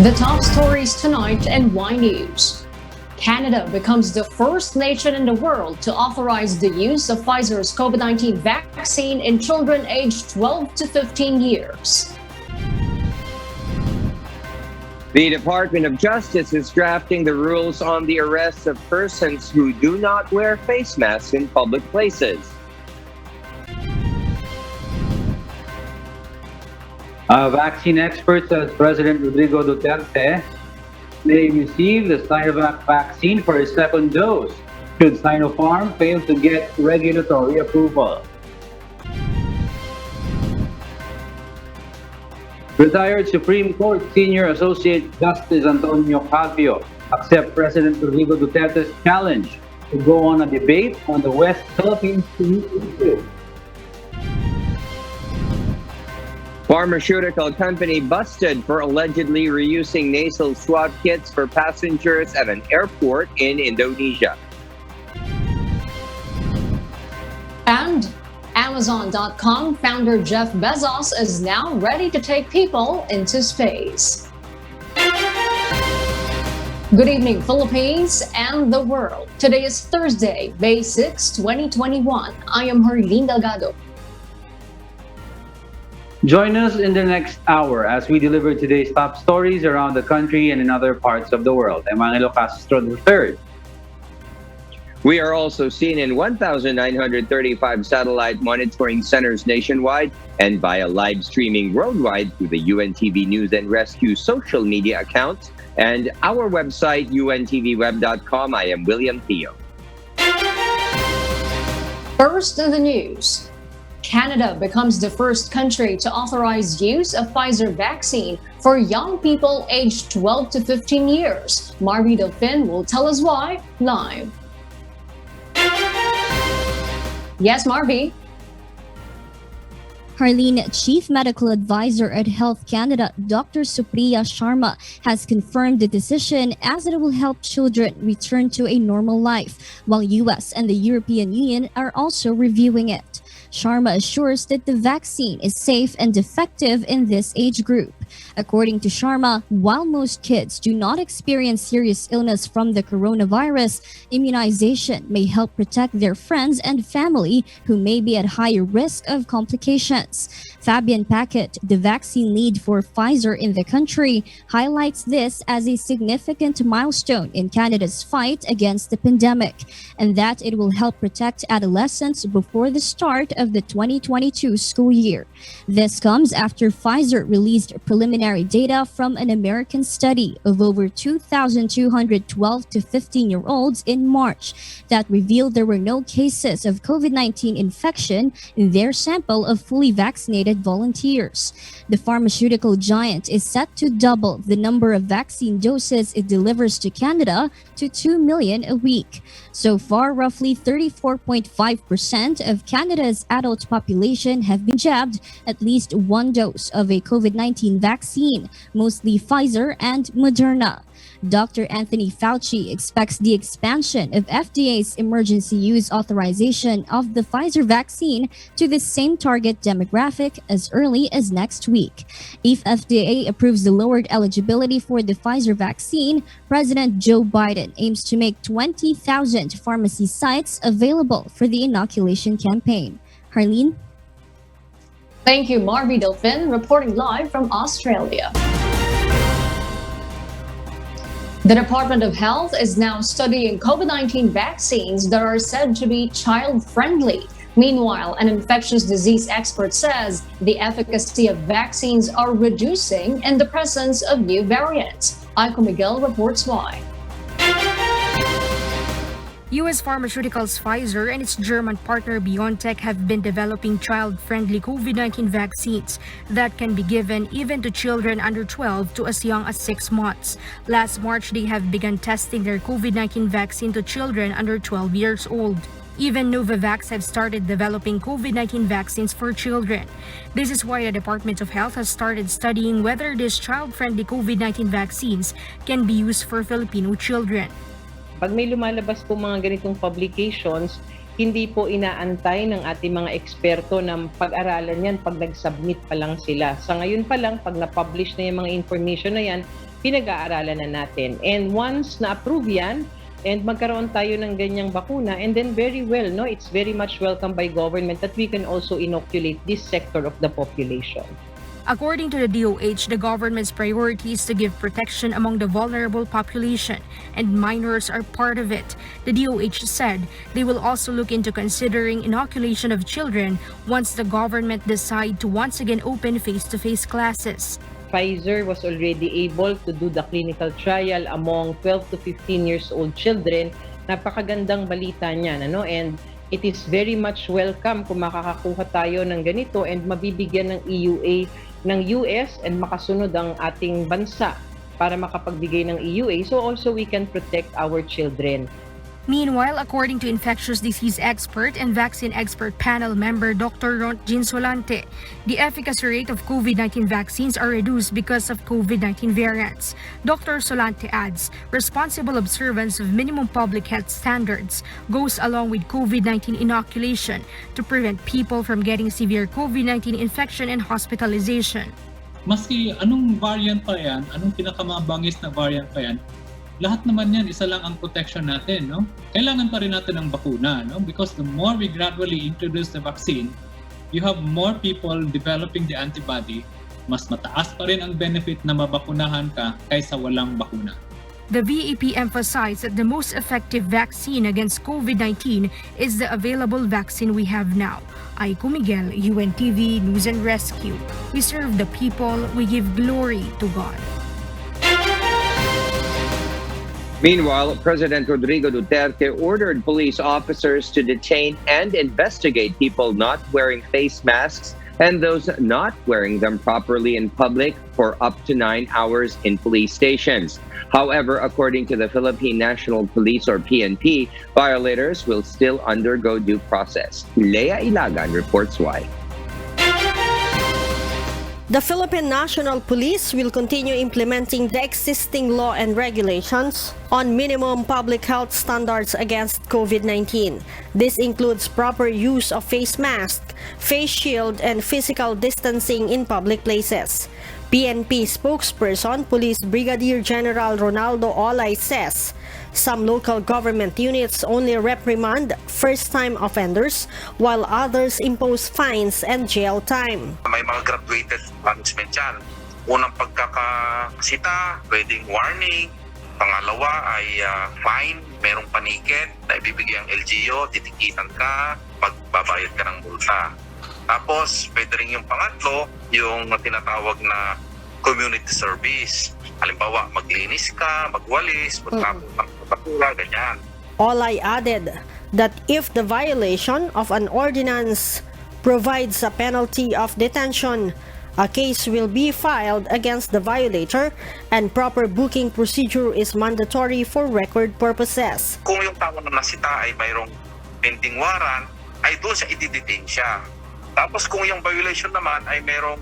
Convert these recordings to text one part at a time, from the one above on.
The top stories tonight in Y News. Canada becomes the first nation in the world to authorize the use of Pfizer's COVID-19 vaccine in children aged 12 to 15 years. The Department of Justice is drafting the rules on the arrest of persons who do not wear face masks in public places. Vaccine expert says President Rodrigo Duterte may receive the Sinovac vaccine for his second dose should SINOPHARM fail to get regulatory approval. Retired Supreme Court Senior Associate Justice Antonio Carpio accepts President Rodrigo Duterte's challenge to go on a debate on the West Philippine Sea issue. Pharmaceutical company busted for allegedly reusing nasal swab kits for passengers at an airport in Indonesia. And Amazon.com founder Jeff Bezos is now ready to take people into space. Good evening, Philippines and the world. Today is Thursday, May 6, 2021. I am Herlene Delgado. Join us in the next hour as we deliver today's top stories around the country and in other parts of the world. I'm Angelo Castro III. We are also seen in 1,935 satellite monitoring centers nationwide and via live streaming worldwide through the UNTV News and Rescue social media accounts and our website, untvweb.com. I am William Theo. First in the news. Canada becomes the first country to authorize use of Pfizer vaccine for young people aged 12 to 15 years. Marby Delfin will tell us why live. Yes, Marby. Harleen, Chief Medical Advisor at Health Canada, Dr. Supriya Sharma, has confirmed the decision as it will help children return to a normal life, while US and the European Union are also reviewing it. Sharma assures that the vaccine is safe and effective in this age group. According to Sharma, while most kids do not experience serious illness from the coronavirus, immunization may help protect their friends and family who may be at higher risk of complications. Fabian Paquet, the vaccine lead for Pfizer in the country, highlights this as a significant milestone in Canada's fight against the pandemic, and that it will help protect adolescents before the start of the 2022 school year. This comes after Pfizer released preliminary data from an American study of over 2,212 to 15-year-olds in March that revealed there were no cases of COVID-19 infection in their sample of fully vaccinated volunteers. The pharmaceutical giant is set to double the number of vaccine doses it delivers to Canada to 2 million a week. So far, roughly 34.5% of Canada's adult population have been jabbed at least one dose of a COVID-19 vaccine, mostly Pfizer and Moderna. Dr. Anthony Fauci expects the expansion of FDA's emergency use authorization of the Pfizer vaccine to the same target demographic as early as next week. If FDA approves the lowered eligibility for the Pfizer vaccine, President Joe Biden aims to make 20,000 pharmacy sites available for the inoculation campaign. Harleen? Thank you, Marby Delfin, reporting live from Australia. The Department of Health is now studying COVID-19 vaccines that are said to be child-friendly. Meanwhile, an infectious disease expert says the efficacy of vaccines are reducing in the presence of new variants. Aiko Miguel reports why. U.S. pharmaceuticals Pfizer and its German partner BioNTech have been developing child-friendly COVID-19 vaccines that can be given even to children under 12 to as young as 6 months. Last March, they have begun testing their COVID-19 vaccine to children under 12 years old. Even Novavax have started developing COVID-19 vaccines for children. This is why the Department of Health has started studying whether these child-friendly COVID-19 vaccines can be used for Filipino children. Pag may lumalabas po mga ganitong publications, hindi po inaantay ng ating mga eksperto na pag-aralan yan pag nag-submit pa lang sila. Sa ngayon pa lang, pag na-publish na yung mga information na yan, pinag-aaralan na natin. And once na-approve yan, and magkaroon tayo ng ganyang bakuna, and then very well, no, it's very much welcome by government that we can also inoculate this sector of the population. According to the DOH, the government's priority is to give protection among the vulnerable population, and minors are part of it. The DOH said they will also look into considering inoculation of children once the government decide to once again open face-to-face classes. PFIZER was already able to do the clinical trial among 12 to 15 years old children. Napakagandang balita niyan, ano? And it is very much welcome kung makakakuha tayo ng ganito and mabibigyan ng EUA ng US and makasunod ang ating bansa para makapagbigay ng EUA, so also we can protect our children. Meanwhile, according to infectious disease expert and vaccine expert panel member Dr. Jean Solante, the efficacy rate of COVID-19 vaccines are reduced because of COVID-19 variants. Dr. Solante adds, responsible observance of minimum public health standards goes along with COVID-19 inoculation to prevent people from getting severe COVID-19 infection and hospitalization. Maski anong variant pa yan, anong pinakamabangis na variant pa yan, lahat naman yan, isa lang ang protection natin, no? Kailangan pa rin natin ng bakuna, no? Because the more we gradually introduce the vaccine, you have more people developing the antibody, mas mataas pa rin ang benefit na mabakunahan ka kaysa walang bakuna. The VEP emphasized that the most effective vaccine against COVID-19 is the available vaccine we have now. Aiko Miguel, UNTV News and Rescue. We serve the people, we give glory to God. Meanwhile, President Rodrigo Duterte ordered police officers to detain and investigate people not wearing face masks and those not wearing them properly in public for up to 9 hours in police stations. However, according to the Philippine National Police or PNP, violators will still undergo due process. Leia Ilagan reports why. The Philippine National Police will continue implementing the existing law and regulations on minimum public health standards against COVID-19. This includes proper use of face mask, face shield, and physical distancing in public places. PNP spokesperson Police Brigadier General Ronaldo Olay says some local government units only reprimand first-time offenders while others impose fines and jail time. May mga graduated punishment yan. Unang pagkakasita, pwedeng warning. Pangalawa ay fine, merong panikit na ibibigay ang LGU, titikitan ka, pagbabayad ka ng multa. Tapos, pwede rin yung pangatlo, yung tinatawag na community service. Halimbawa, maglinis ka, magwalis, magtapon ng basura, ganyan. Olay added that if the violation of an ordinance provides a penalty of detention, a case will be filed against the violator and proper booking procedure is mandatory for record purposes. Kung yung tao na nasita ay mayroong pending warrant, ay doon siya i-detain siya. Tapos kung yung violation naman ay mayroong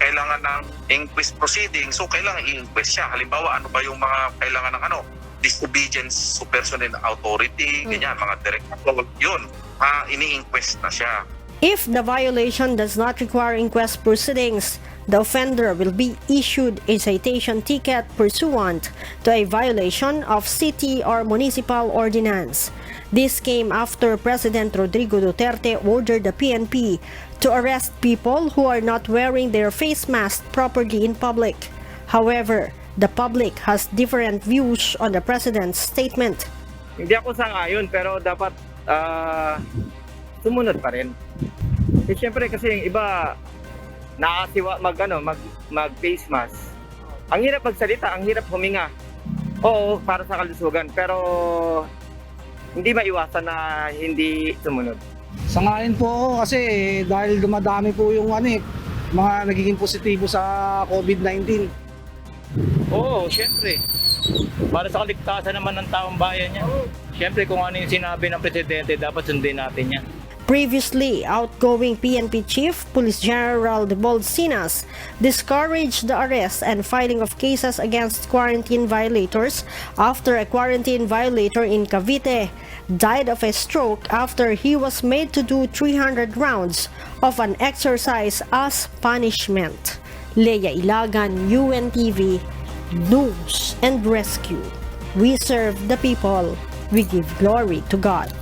kailangan ng inquest proceeding, so kailangan i-inquest siya. Halimbawa, ano ba yung mga kailangan ng disobedience to personnel authority, ganyan, mga direct control, yun, ini-inquest na siya. If the violation does not require inquest proceedings, the offender will be issued a citation ticket pursuant to a violation of city or municipal ordinance. This came after President Rodrigo Duterte ordered the PNP to arrest people who are not wearing their face mask properly in public. However, the public has different views on the President's statement. Hindi ako sang-ayon pero dapat sumunod pa rin. Eh, siyempre kasi yung iba nakasiwa mag face mask. Ang hirap magsalita, ang hirap huminga. Oo, para sa kalusugan, pero hindi maiwasan na hindi sumunod. Sangayon po ako kasi dahil dumadami po yung mga nagiging positibo sa COVID-19. Oo, siyempre. Para sa kaligtasan naman ng taong bayan niya. Siyempre kung ano yung sinabi ng Presidente, dapat sundin natin yan. Previously, outgoing PNP Chief Police General Debold Sinas discouraged the arrest and filing of cases against quarantine violators after a quarantine violator in Cavite died of a stroke after he was made to do 300 rounds of an exercise as punishment. Leia Ilagan, UNTV, News and Rescue. We serve the people. We give glory to God.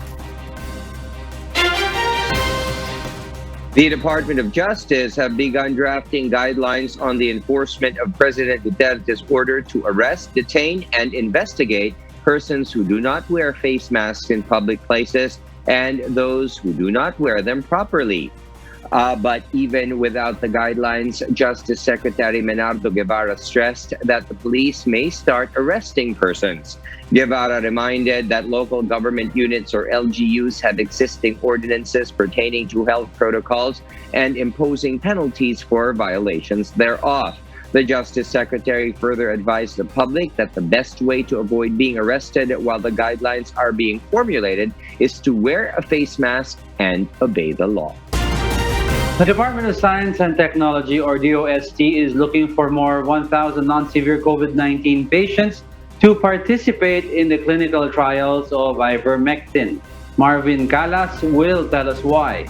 The Department of Justice have begun drafting guidelines on the enforcement of President Duterte's order to arrest, detain, and investigate persons who do not wear face masks in public places and those who do not wear them properly. But even without the guidelines, Justice Secretary Menardo Guevara stressed that the police may start arresting persons. Guevara reminded that local government units or LGUs have existing ordinances pertaining to health protocols and imposing penalties for violations thereof. The Justice Secretary further advised the public that the best way to avoid being arrested while the guidelines are being formulated is to wear a face mask and obey the law. The Department of Science and Technology, or DOST, is looking for more 1,000 non-severe COVID-19 patients to participate in the clinical trials of IVERMECTIN. Marvin Calas will tell us why.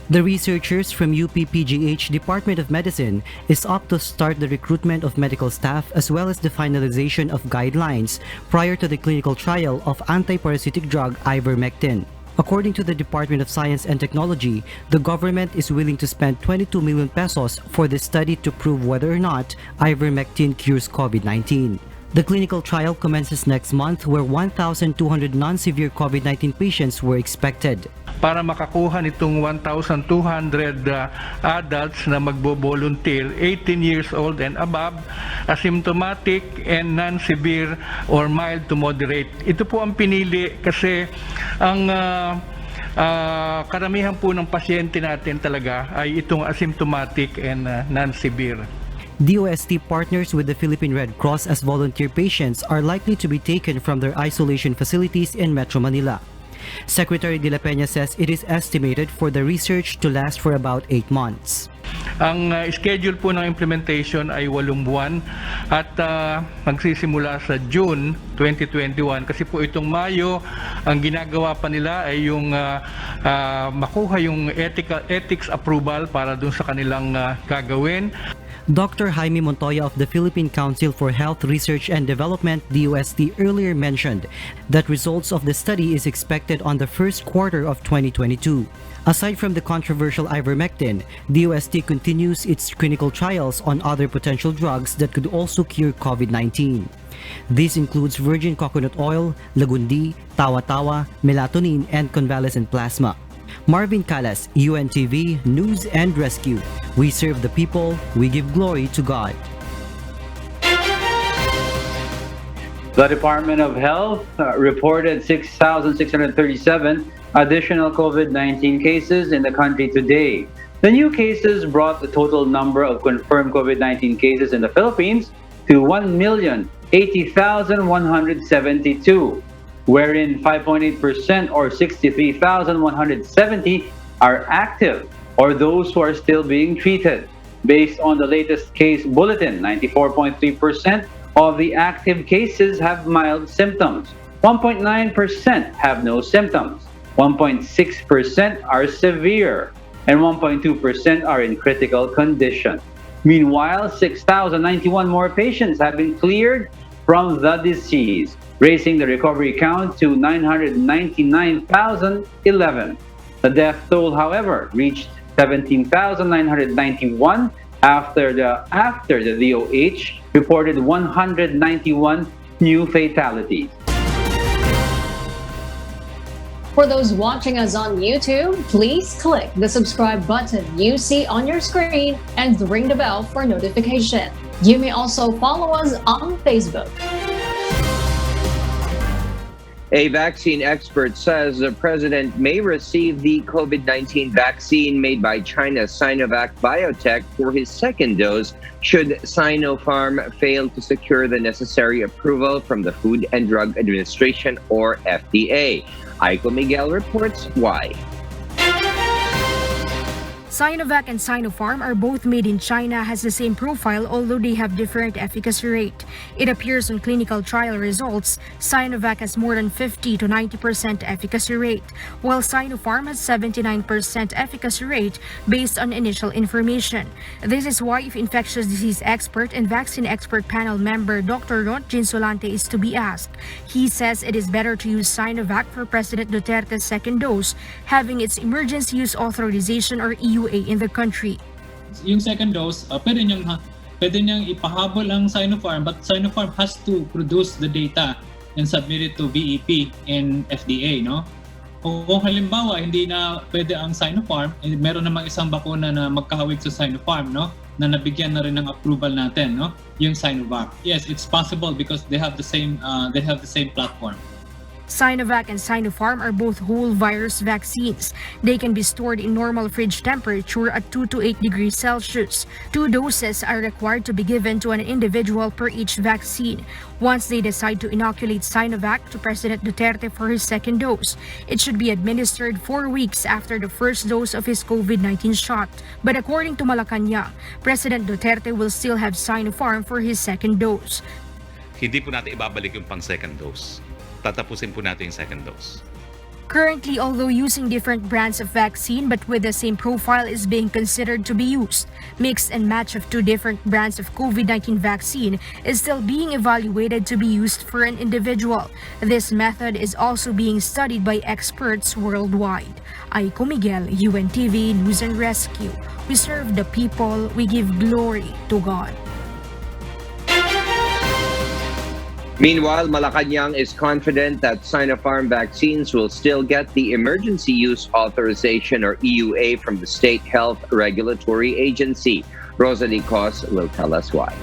The researchers from UP-PGH Department of Medicine is up to start the recruitment of medical staff as well as the finalization of guidelines prior to the clinical trial of antiparasitic drug IVERMECTIN. According to the Department of Science and Technology, the government is willing to spend 22 million pesos for the study to prove whether or not ivermectin cures COVID-19. The clinical trial commences next month where 1,200 non-severe COVID-19 patients were expected. Para makakuha nitong 1,200 adults na magbo-volunteer, 18 years old and above, asymptomatic and non-severe or mild to moderate. Ito po ang pinili kasi ang karamihan po ng pasyente natin talaga ay itong asymptomatic and non-severe. DOST partners with the Philippine Red Cross as volunteer patients are likely to be taken from their isolation facilities in Metro Manila. Secretary De La Peña says it is estimated for the research to last for about 8 months. Ang schedule po ng implementation ay 8 buwan at magsisimula sa June 2021 kasi po itong Mayo ang ginagawa pa nila ay yung makuha yung ethics approval para dun sa kanilang gagawin. Dr. Jaime Montoya of the Philippine Council for Health Research and Development, DOST, earlier mentioned that results of the study is expected on the first quarter of 2022. Aside from the controversial ivermectin, DOST continues its clinical trials on other potential drugs that could also cure COVID-19. This includes virgin coconut oil, lagundi, tawa-tawa, melatonin, and convalescent plasma. Marvin Calas, UNTV, News and Rescue. We serve the people, we give glory to God. The Department of Health reported 6,637 additional COVID-19 cases in the country today. The new cases brought the total number of confirmed COVID-19 cases in the Philippines to 1,080,172. Wherein 5.8% or 63,170 are active or those who are still being treated. Based on the latest case bulletin, 94.3% of the active cases have mild symptoms, 1.9% have no symptoms, 1.6% are severe, and 1.2% are in critical condition. Meanwhile, 6,091 more patients have been cleared from the disease, raising the recovery count to 999,011. The death toll, however, reached 17,991 after the DOH reported 191 new fatalities. For those watching us on YouTube, please click the subscribe button you see on your screen and ring the bell for notification. You may also follow us on Facebook. A vaccine expert says the president may receive the COVID-19 vaccine made by China's Sinovac Biotech for his second dose should SINOPHARM fail to secure the necessary approval from the Food and Drug Administration or FDA. Aiko Miguel reports why. Sinovac and Sinopharm are both made in China, has the same profile although they have different efficacy rate. It appears on clinical trial results, Sinovac has more than 50 to 90% efficacy rate, while Sinopharm has 79% efficacy rate based on initial information. This is why if infectious disease expert and vaccine expert panel member Dr. Ron Ginsolante is to be asked, he says it is better to use Sinovac for President Duterte's second dose, having its emergency use authorization or EUA in the country. Yung second dose, pwede niyang ipahabol ang Sinopharm, but Sinopharm has to produce the data and submit it to BEP and FDA, no? Kung halimbawa hindi na pwede ang Sinopharm, meron namang isang bakuna na magkahawig sa Sinopharm, no? Na nabigyan na rin ng approval natin, no? Yung Sinovac. Yes, it's possible because they have the same platform. Sinovac and Sinopharm are both whole virus vaccines. They can be stored in normal fridge temperature at 2 to 8 degrees Celsius. 2 doses are required to be given to an individual per each vaccine. Once they decide to inoculate Sinovac to President Duterte for his second dose, it should be administered 4 weeks after the first dose of his COVID-19 shot. But according to Malacanang, President Duterte will still have Sinopharm for his second dose. Hindi po natin ibabalik yung pang second dose. Tatapusin po natin yung second dose. Currently, although using different brands of vaccine but with the same profile is being considered to be used, mix and match of 2 different brands of COVID-19 vaccine is still being evaluated to be used for an individual. This method is also being studied by experts worldwide. Aiko Miguel, UNTV News and Rescue. We serve the people, we give glory to God. Meanwhile, Malacanang is confident that Sinopharm vaccines will still get the emergency use authorization or EUA from the state health regulatory agency. Rosalie Cos will tell us why.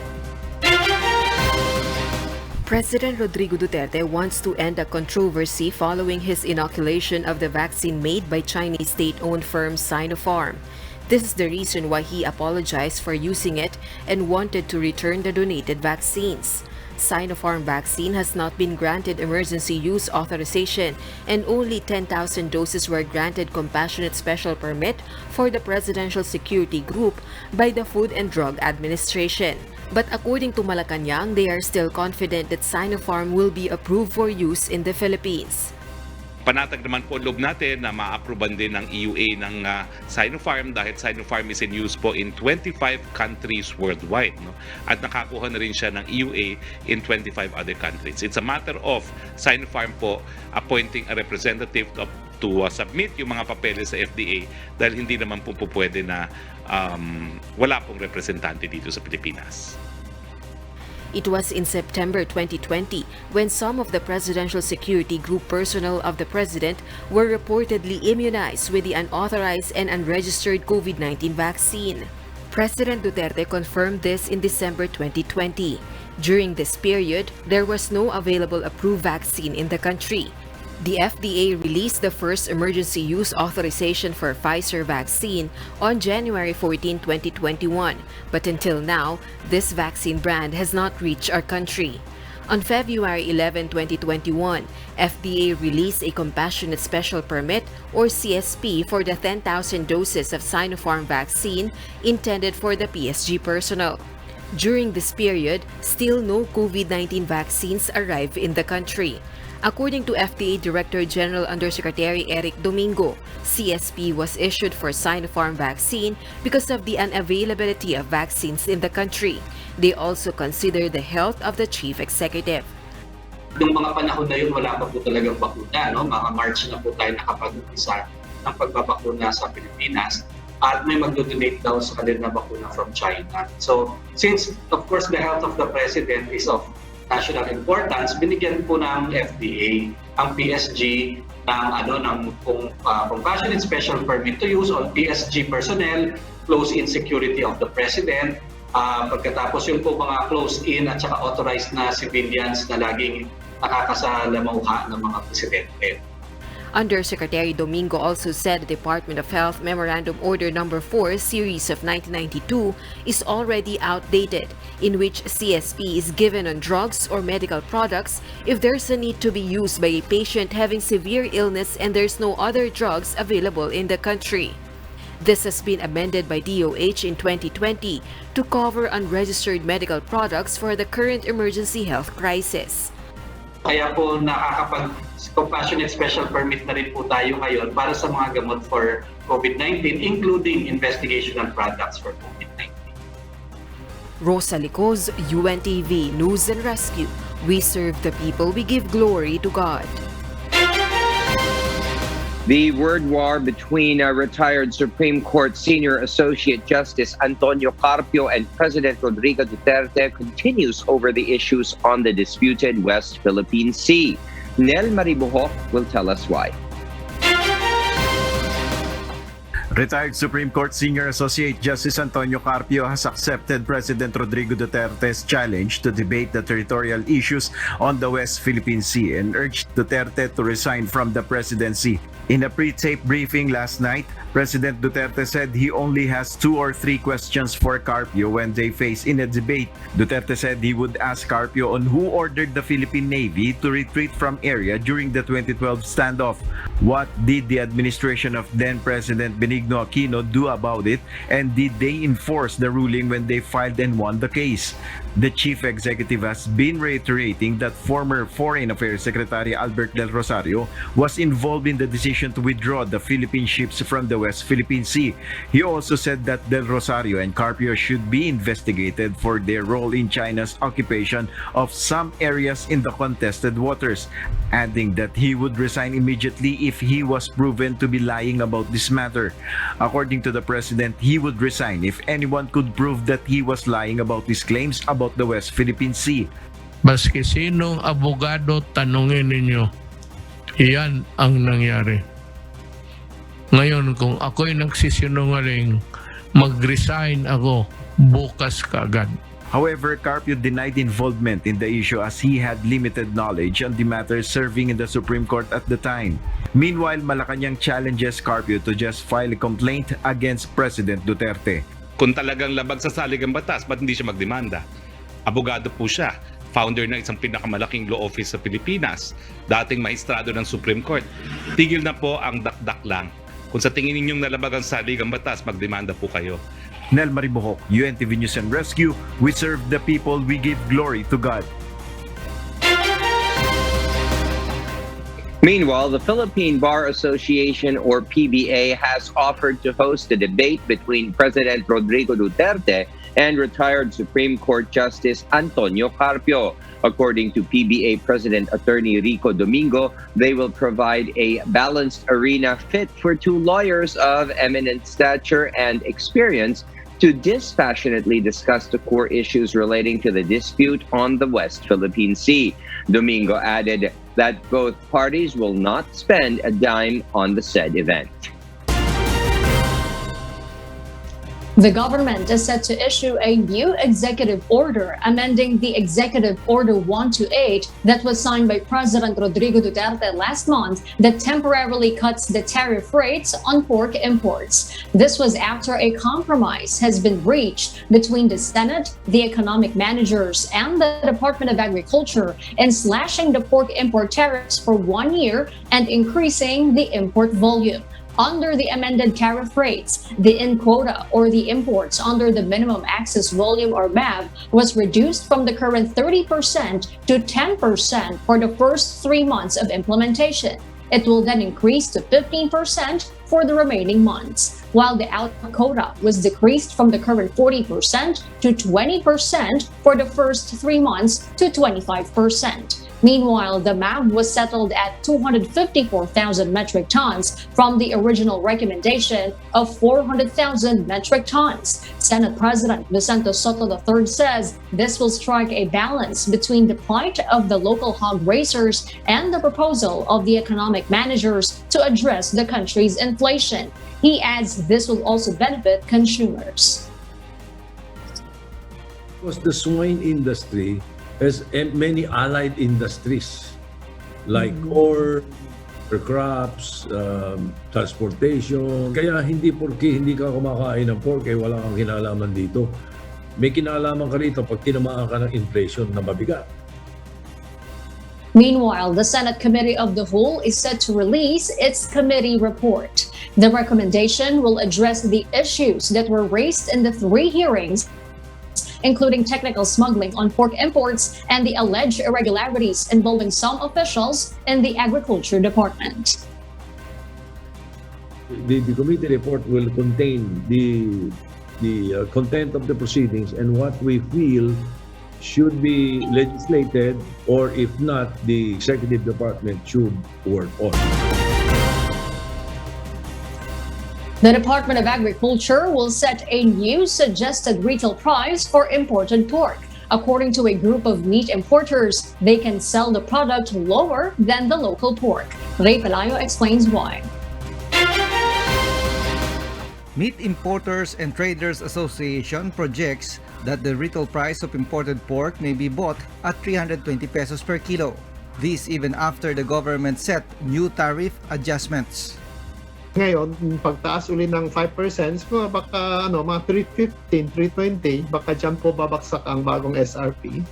President Rodrigo Duterte wants to end a controversy following his inoculation of the vaccine made by Chinese state-owned firm Sinopharm. This is the reason why he apologized for using it and wanted to return the donated vaccines. Sinopharm vaccine has not been granted emergency use authorization and only 10,000 doses were granted compassionate special permit for the Presidential Security Group by the Food and Drug Administration. But according to Malacanang, they are still confident that Sinopharm will be approved for use in the Philippines. Panatag naman po loob natin na ma-approvean din ng EUA ng Sinopharm dahil Sinopharm is in use po in 25 countries worldwide, no? At nakakuha na rin siya ng EUA in 25 other countries. It's a matter of Sinopharm po appointing a representative to submit yung mga papeles sa FDA dahil hindi naman po pwede na wala pong representante dito sa Pilipinas. It was in September 2020 when some of the Presidential Security Group personnel of the President were reportedly immunized with the unauthorized and unregistered COVID-19 vaccine. President Duterte confirmed this in December 2020. During this period, there was no available approved vaccine in the country. The FDA released the first emergency use authorization for PFIZER vaccine on January 14, 2021, but until now, this vaccine brand has not reached our country. On February 11, 2021, FDA released a Compassionate Special Permit or CSP for the 10,000 doses of Sinopharm vaccine intended for the PSG personnel. During this period, still no COVID-19 vaccines arrived in the country. According to FDA Director General Undersecretary Eric Domingo, CSP was issued for Sinopharm vaccine because of the unavailability of vaccines in the country. They also consider the health of the Chief Executive. Noong mga panahon na yun, wala pa po talagang bakuna. No? Mga March na po tayo nakapag-umpisa ng pagbabakuna sa Pilipinas at may mag-donate daw sa kanila na bakuna from China. So, since of course the health of the President is of national importance, binigyan po ng FDA ang PSG ng compassionate special permit to use on PSG personnel, close-in security of the President, pagkatapos yung po mga close-in at saka authorized na civilians na laging nakakasalamuha ng mga presidente. Undersecretary Domingo also said the Department of Health Memorandum Order No. 4 Series of 1992 is already outdated, in which CSP is given on drugs or medical products if there's a need to be used by a patient having severe illness and there's no other drugs available in the country. This has been amended by DOH in 2020 to cover unregistered medical products for the current emergency health crisis. Kaya po nakakapag-compassionate special permit na rin po tayo ngayon para sa mga gamot for COVID-19, including investigational products for COVID-19. Rosa Licoz, UNTV News and Rescue. We serve the people, we give glory to God. The word war between retired Supreme Court Senior Associate Justice Antonio Carpio and President Rodrigo Duterte continues over the issues on the disputed West Philippine Sea. Nel Maribuhok will tell us why. Retired Supreme Court Senior Associate Justice Antonio Carpio has accepted President Rodrigo Duterte's challenge to debate the territorial issues on the West Philippine Sea and urged Duterte to resign from the presidency. In a pre-tape briefing last night, President Duterte said he only has 2 or 3 questions for Carpio when they face in a debate. Duterte said he would ask Carpio on who ordered the Philippine Navy to retreat from area during the 2012 standoff. What did the administration of then-President Benigno Aquino do about it, and did they enforce the ruling when they filed and won the case? The chief executive has been reiterating that former Foreign Affairs Secretary Albert Del Rosario was involved in the decision to withdraw the Philippine ships from the West Philippine Sea. He also said that Del Rosario and Carpio should be investigated for their role in China's occupation of some areas in the contested waters, adding that he would resign immediately if he was proven to be lying about this matter. According to the president, he would resign if anyone could prove that he was lying about his claims about the West Philippine Sea. Baski sinong abogado tanungin ninyo, iyan ang nangyari. Ngayon, kung ako'y nagsisinungaling, mag-resign ako bukas kaagad. However, Carpio denied involvement in the issue as he had limited knowledge on the matter serving in the Supreme Court at the time. Meanwhile, Malacanang challenges Carpio to just file a complaint against President Duterte. Kung talagang labag sa salig ang batas, ba't hindi siya magdemanda? Abogado po siya, founder ng isang pinakamalaking law office sa Pilipinas, dating maestrado ng Supreme Court. Tigil na po ang dakdak lang. Kung sa tingin ninyong nalabag ang salig ang batas, magdemanda po kayo. Nel Maribuhok, UNTV News and Rescue. We serve the people, we give glory to God. Meanwhile, the Philippine Bar Association, or PBA, has offered to host a debate between President Rodrigo Duterte and retired Supreme Court Justice Antonio Carpio. According to PBA President Attorney Rico Domingo, they will provide a balanced arena fit for 2 lawyers of eminent stature and experience to dispassionately discuss the core issues relating to the dispute on the West Philippine Sea. Domingo added that both parties will not spend a dime on the said event. The government is set to issue a new executive order amending the Executive Order 128 that was signed by President Rodrigo Duterte last month that temporarily cuts the tariff rates on pork imports. This was after a compromise has been reached between the Senate, the economic managers, and the Department of Agriculture in slashing the pork import tariffs for 1 year and increasing the import volume. Under the amended tariff rates, the in quota, or the imports under the minimum access volume, or MAV, was reduced from the current 30% to 10% for the first 3 months of implementation. It will then increase to 15% for the remaining months, while the out quota was decreased from the current 40% to 20% for the first 3 months to 25%. Meanwhile, the MAV was settled at 254,000 metric tons from the original recommendation of 400,000 metric tons. Senate President Vicente Soto III says this will strike a balance between the plight of the local hog raisers and the proposal of the economic managers to address the country's inflation. He adds this will also benefit consumers. Because the swine industry has many allied industries like corn, crops, transportation. Kaya hindi porke hindi ka kumakain ng pork eh wala kang kinalaman dito. May kinalaman ka rito pag tinamaan ka ng inflation na mabigat. Meanwhile, the Senate Committee of the Whole is set to release its committee report. The recommendation will address the issues that were raised in the 3 hearings, including technical smuggling on pork imports and the alleged irregularities involving some officials in the Agriculture Department. The committee report will contain the content of the proceedings and what we feel should be legislated, or if not, the executive department should work on. The Department of Agriculture will set a new suggested retail price for imported pork. According to a group of meat importers, they can sell the product lower than the local pork. Ray Pelayo explains why. Meat Importers and Traders Association projects that the retail price of imported pork may be bought at 320 pesos per kilo. This even after the government set new tariff adjustments. Ngayon, pagtaas uli ng 5%, baka mga 315, 320, baka dyan po babaksak ang bagong SRP.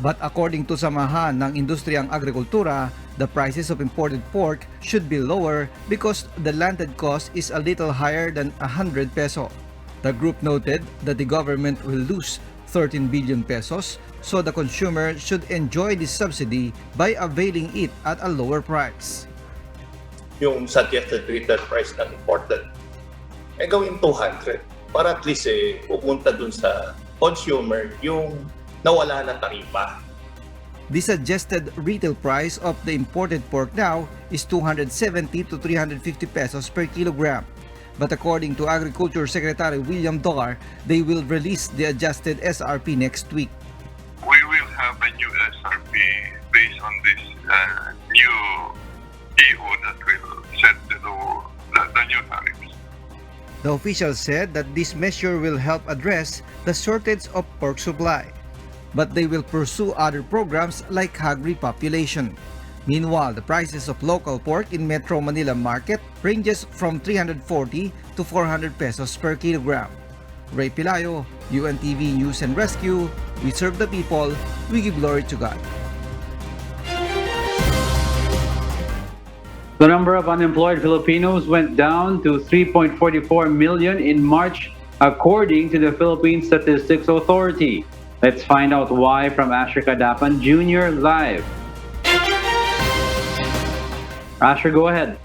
But according to samahan ng Industriyang Agrikultura, the prices of imported pork should be lower because the landed cost is a little higher than 100 peso. The group noted that the government will lose 13 billion pesos, so the consumer should enjoy this subsidy by availing it at a lower price. Yung suggested retail price ng imported, gawin 200 para at least pupunta dun sa consumer yung nawala na taripa. The suggested retail price of the imported pork now is 270 to 350 pesos per kilogram. But according to Agriculture Secretary William Dolar, they will release the adjusted SRP next week. We will have a new SRP based on this new EO that will set the new tariffs. The official said that this measure will help address the shortage of pork supply, but they will pursue other programs like hog repopulation. Meanwhile, the prices of local pork in Metro Manila market ranges from 340 to 400 pesos per kilogram. Ray Pelayo, UNTV News and Rescue. We serve the people, we give glory to God. The number of unemployed Filipinos went down to 3.44 million in March, according to the Philippine Statistics Authority. Let's find out why from Asher Kadapan Jr. live. Asher, go ahead.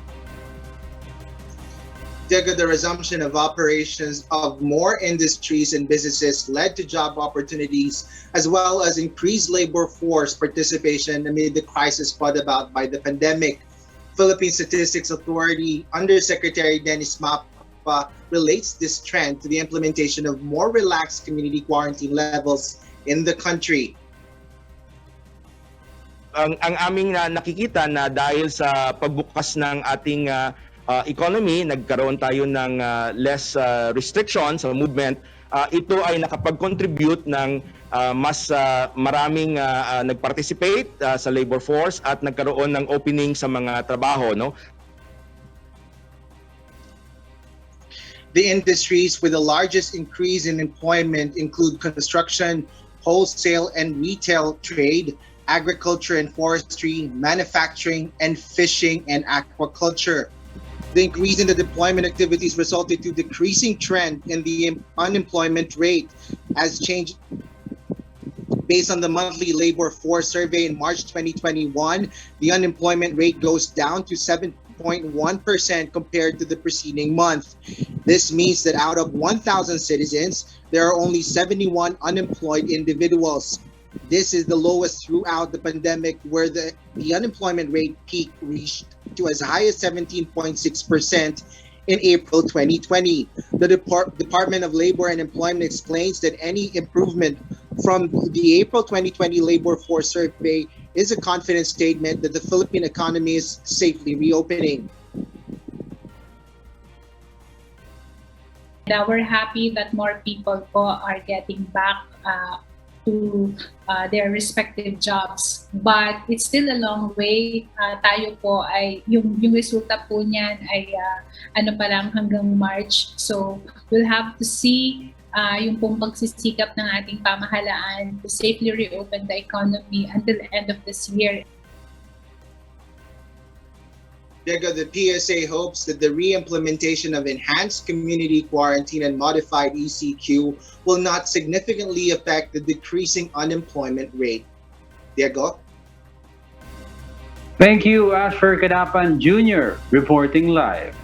Diego, the resumption of operations of more industries and businesses led to job opportunities as well as increased labor force participation amid the crisis brought about by the pandemic. Philippine Statistics Authority Undersecretary Dennis Mapa relates this trend to the implementation of more relaxed community quarantine levels in the country. Ang aming nakikita na dahil sa pagbukas ng ating economy, nagkaroon tayo ng less restrictions sa movement. Ito ay nakapag-contribute ng mas maraming nag-participate sa labor force at nagkaroon ng opening sa mga trabaho, no? The industries with the largest increase in employment include construction, wholesale and retail trade, agriculture and forestry, manufacturing, and fishing and aquaculture. The increase in the deployment activities resulted to decreasing trend in the unemployment rate as changed based on the monthly labor force survey in March 2021. The unemployment rate goes down to 7.1% compared to the preceding month. This means that out of 1,000 citizens, there are only 71 unemployed individuals. This is the lowest throughout the pandemic, where the unemployment rate peak reached to as high as 17.6% in April 2020. The Department of Labor and Employment explains that any improvement from the April 2020 labor force survey is a confident statement that the Philippine economy is safely reopening. We're happy that more people are getting back to their respective jobs. But it's still a long way. Tayo po ay, yung resulta po niyan ay pa lang hanggang March. So we'll have to see yung pong pagsisikap ng ating pamahalaan to safely reopen the economy until the end of this year. Diego, the PSA hopes that the re-implementation of enhanced community quarantine and modified ECQ will not significantly affect the decreasing unemployment rate. Diego? Thank you, Asher Kadapan Jr., reporting live.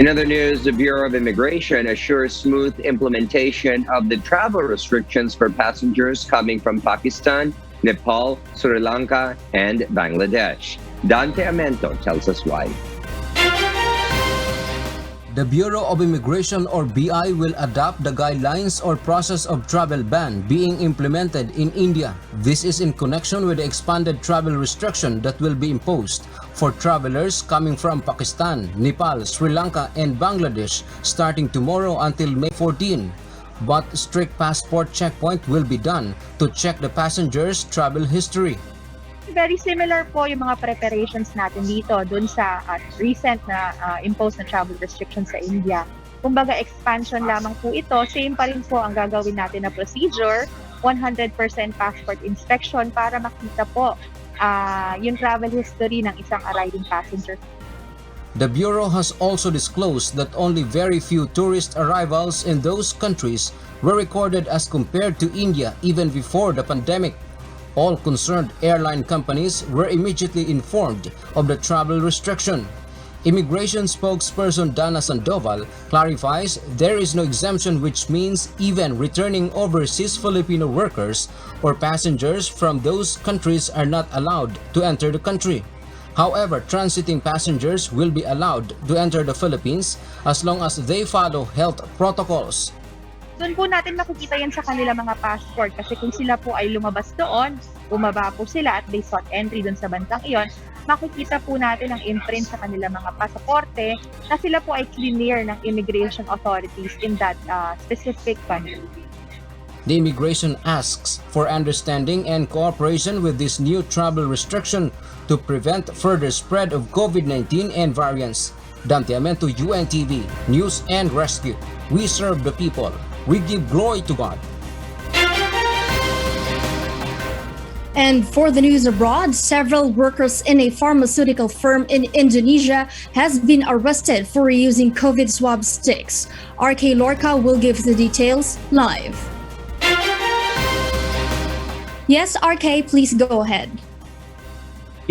In other news, the Bureau of Immigration assures smooth implementation of the travel restrictions for passengers coming from Pakistan, Nepal, Sri Lanka, and Bangladesh. Dante Amento tells us why. The Bureau of Immigration or BI will adopt the guidelines or process of travel ban being implemented in India. This is in connection with the expanded travel restriction that will be imposed for travelers coming from Pakistan, Nepal, Sri Lanka, and Bangladesh starting tomorrow until May 14. But strict passport checkpoint will be done to check the passengers' travel history. Very similar po yung mga preparations natin dito dun sa recent na imposed na travel restrictions sa India. Kumbaga expansion lamang po ito, same pa rin po ang gagawin natin na procedure, 100% passport inspection para makita po yung travel history ng isang arriving passenger. The Bureau has also disclosed that only very few tourist arrivals in those countries were recorded as compared to India even before the pandemic. All concerned airline companies were immediately informed of the travel restriction. Immigration spokesperson Dana Sandoval clarifies there is no exemption, which means even returning overseas Filipino workers or passengers from those countries are not allowed to enter the country. However, transiting passengers will be allowed to enter the Philippines as long as they follow health protocols. Doon po natin makikita yan sa kanila mga passport kasi kung sila po ay lumabas doon, bumaba po sila at they sought entry doon sa bansang iyon, makikita po natin ang imprint sa kanila mga pasaporte na sila po ay clear ng immigration authorities in that specific country. The immigration asks for understanding and cooperation with this new travel restriction to prevent further spread of COVID-19 and variants. Dante Amento, UNTV, News and Rescue. We serve the people. We give glory to God. And for the news abroad, several workers in a pharmaceutical firm in Indonesia has been arrested for reusing COVID swab sticks. RK Lorca will give the details live. Yes, RK, please go ahead.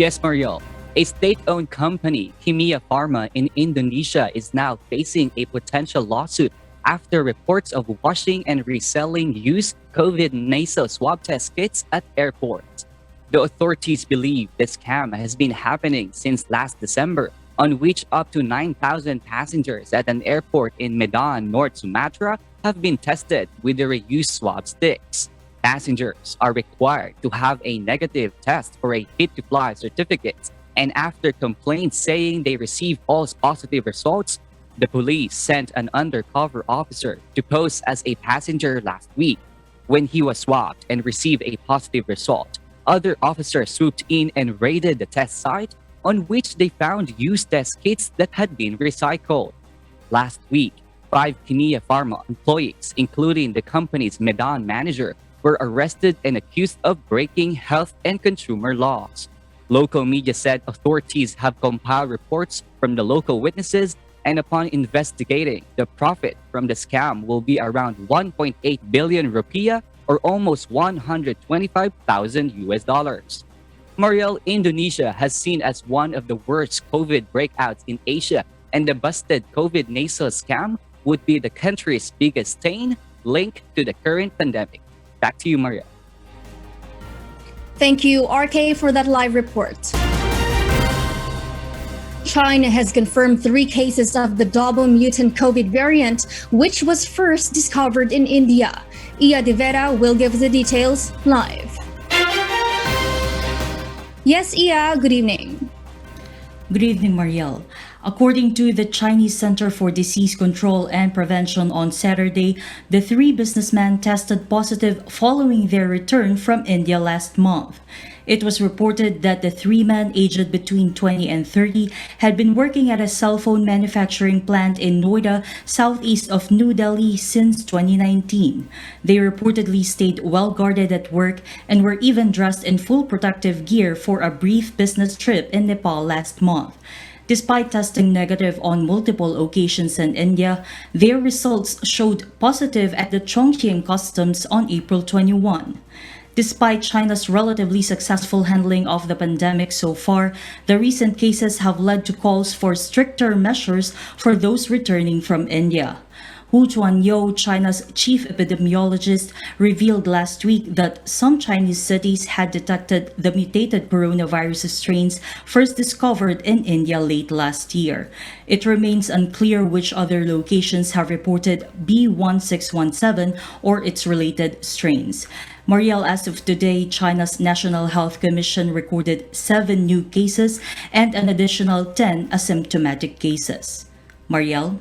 Yes, Mariel. A state-owned company, Kimia Pharma in Indonesia, is now facing a potential lawsuit after reports of washing and reselling used COVID nasal swab test kits at airports. The authorities believe the scam has been happening since last December, on which up to 9,000 passengers at an airport in Medan, North Sumatra, have been tested with the reused swab sticks. Passengers are required to have a negative test or a fit-to-fly certificate, and after complaints saying they received false positive results, the police sent an undercover officer to pose as a passenger last week. When he was swabbed and received a positive result, other officers swooped in and raided the test site, on which they found used test kits that had been recycled. Last week, 5 Kimia Pharma employees, including the company's Medan manager, were arrested and accused of breaking health and consumer laws. Local media said authorities have compiled reports from the local witnesses, and upon investigating, the profit from the scam will be around 1.8 billion rupiah or almost $125,000 US. Mariel, Indonesia has seen as one of the worst COVID breakouts in Asia, and the busted COVID nasal scam would be the country's biggest stain linked to the current pandemic. Back to you, Mariel. Thank you, RK, for that live report. China has confirmed 3 cases of the double mutant COVID variant, which was first discovered in India. Ia De Vera will give the details live. Yes, Ia, good evening. Good evening, Mariel. According to the Chinese Center for Disease Control and Prevention on Saturday, the 3 businessmen tested positive following their return from India last month. It was reported that the 3 men aged between 20 and 30 had been working at a cell phone manufacturing plant in Noida, southeast of New Delhi since 2019. They reportedly stayed well guarded at work and were even dressed in full protective gear for a brief business trip in Nepal last month. Despite testing negative on multiple occasions in India, their results showed positive at the Chongqing Customs on April 21. Despite China's relatively successful handling of the pandemic so far, the recent cases have led to calls for stricter measures for those returning from India. Hu Chuanyou, China's chief epidemiologist, revealed last week that some Chinese cities had detected the mutated coronavirus strains first discovered in India late last year. It remains unclear which other locations have reported B1617 or its related strains. Mariel, as of today, China's National Health Commission recorded 7 new cases and an additional 10 asymptomatic cases. Mariel?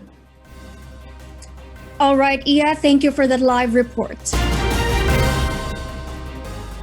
All right, Iya, thank you for that live report.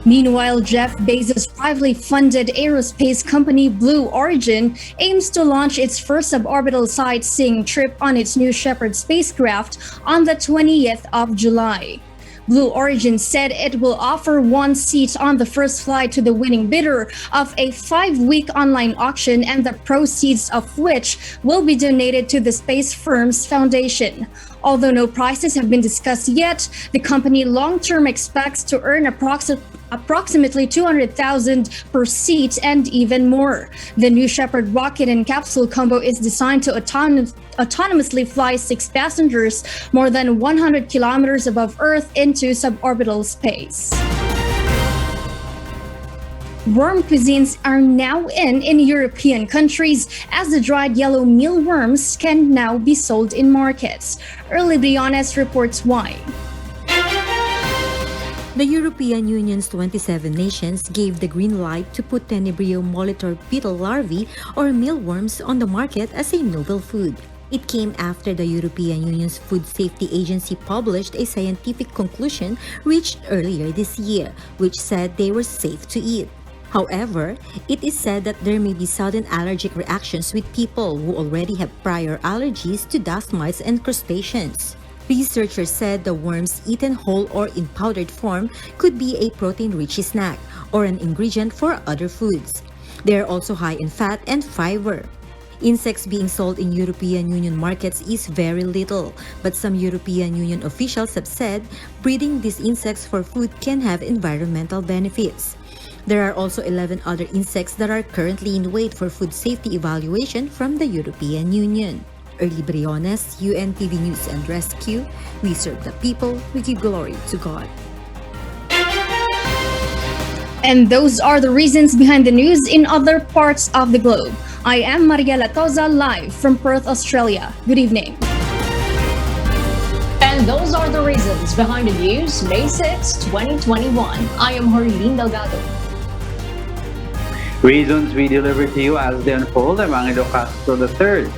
Meanwhile, Jeff Bezos' privately funded aerospace company Blue Origin aims to launch its first suborbital sightseeing trip on its New Shepard spacecraft on the 20th of July. Blue Origin said it will offer 1 seat on the first flight to the winning bidder of a 5-week online auction, and the proceeds of which will be donated to the space firm's foundation. Although no prices have been discussed yet, the company long-term expects to earn approximately $200,000 per seat and even more. The New Shepard rocket and capsule combo is designed to autonomously fly 6 passengers more than 100 kilometers above Earth into suborbital space. Worm cuisines are now in European countries, as the dried yellow mealworms can now be sold in markets. Early Briones reports why. The European Union's 27 nations gave the green light to put Tenebrio molitor beetle larvae or mealworms on the market as a novel food. It came after the European Union's Food Safety Agency published a scientific conclusion reached earlier this year, which said they were safe to eat. However, it is said that there may be sudden allergic reactions with people who already have prior allergies to dust mites and crustaceans. Researchers said the worms eaten whole or in powdered form could be a protein-rich snack or an ingredient for other foods. They are also high in fat and fiber. Insects being sold in European Union markets is very little, but some European Union officials have said breeding these insects for food can have environmental benefits. There are also 11 other insects that are currently in wait for food safety evaluation from the European Union. Early Briones, UNTV News and Rescue. We serve the people, we give glory to God. And those are the reasons behind the news in other parts of the globe. I am Mariela Toza, live from Perth, Australia. Good evening. And those are the reasons behind the news, May 6, 2021. I am Harleen Delgado. Reasons we deliver to you as they unfold. I'm Angelo Castro III.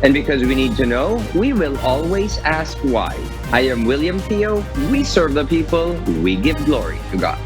And because we need to know, we will always ask why. I am William Theo. We serve the people. We give glory to God.